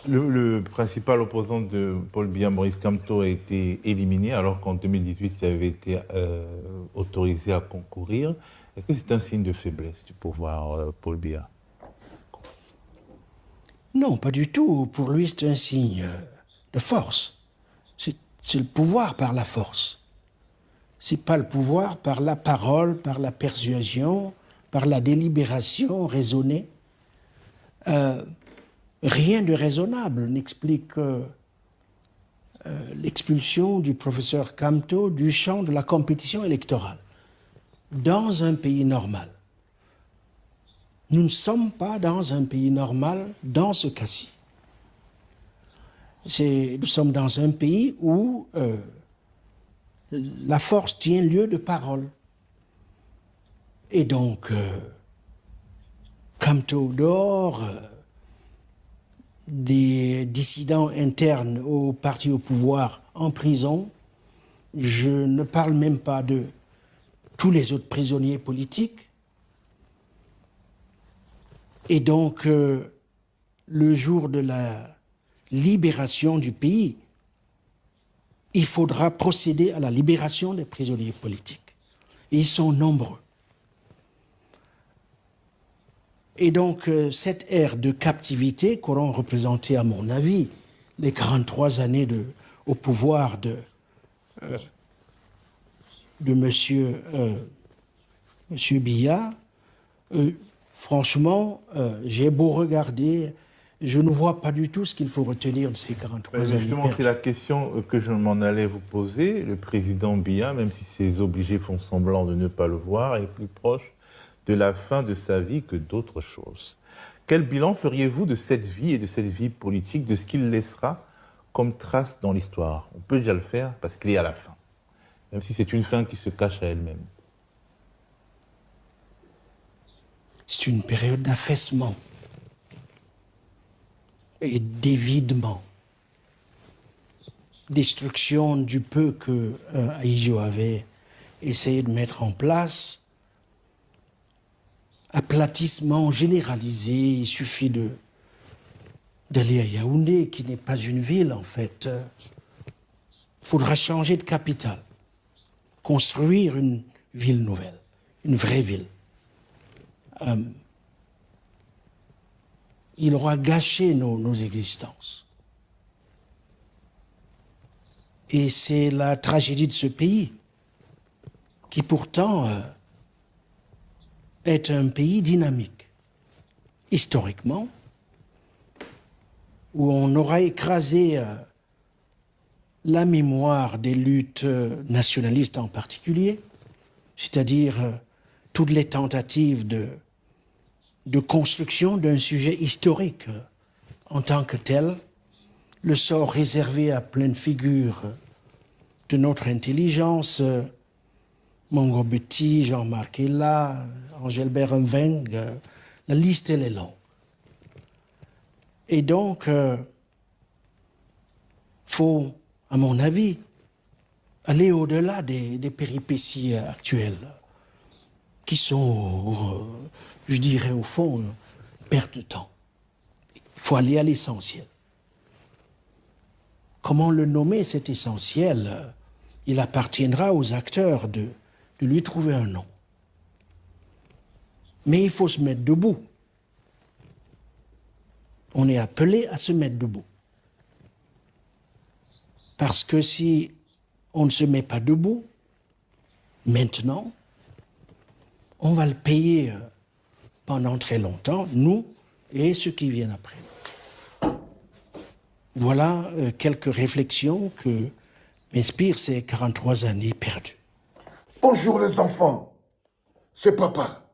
Le principal opposant de Paul Biya, Maurice Kamto, a été éliminé alors qu'en 2018, il avait été autorisé à concourir. Est-ce que c'est un signe de faiblesse du pouvoir, Paul Biya? Non, pas du tout. Pour lui, c'est un signe de force. C'est le pouvoir par la force. C'est pas le pouvoir par la parole, par la persuasion, par la délibération raisonnée. Rien de raisonnable n'explique l'expulsion du professeur Kamto du champ de la compétition électorale dans un pays normal. Nous ne sommes pas dans un pays normal dans ce cas-ci. Nous sommes dans un pays où la force tient lieu de parole. Et donc, Kamto dehors, des dissidents internes au parti au pouvoir en prison, je ne parle même pas de tous les autres prisonniers politiques. Et donc, le jour de la libération du pays, il faudra procéder à la libération des prisonniers politiques. Et ils sont nombreux. Et donc, cette ère de captivité qu'auront représenté, à mon avis, les 43 années au pouvoir de monsieur Biya, franchement, j'ai beau regarder, je ne vois pas du tout ce qu'il faut retenir de ces 43 années. Justement, c'est la question que je m'en allais vous poser. Le président Biya, même si ses obligés font semblant de ne pas le voir, est plus proche de la fin de sa vie que d'autres choses. Quel bilan feriez-vous de cette vie et de cette vie politique, de ce qu'il laissera comme trace dans l'histoire? On peut déjà le faire parce qu'il est à la fin, même si c'est une fin qui se cache à elle-même. C'est une période d'affaissement et d'évidement, destruction du peu que Ahidjo avait essayé de mettre en place, aplatissement généralisé. Il suffit d'aller à Yaoundé, qui n'est pas une ville en fait. Il faudra changer de capitale, construire une ville nouvelle, une vraie ville. Il aura gâché nos existences. Et c'est la tragédie de ce pays, qui pourtant est un pays dynamique, historiquement, où on aura écrasé la mémoire des luttes nationalistes en particulier, c'est-à-dire toutes les tentatives de construction d'un sujet historique en tant que tel, le sort réservé à pleine figure de notre intelligence, Mongo Betty, Jean-Marc Ella, Angèle Berenweng, la liste elle est longue. Et donc, faut, à mon avis, aller au-delà des péripéties actuelles, qui sont, je dirais au fond, perte de temps. Il faut aller à l'essentiel. Comment le nommer, cet essentiel? Il appartiendra aux acteurs de lui trouver un nom. Mais il faut se mettre debout. On est appelé à se mettre debout. Parce que si on ne se met pas debout, maintenant, on va le payer pendant très longtemps, nous et ceux qui viennent après. Voilà quelques réflexions que m'inspirent ces 43 années perdues. Bonjour les enfants, c'est papa.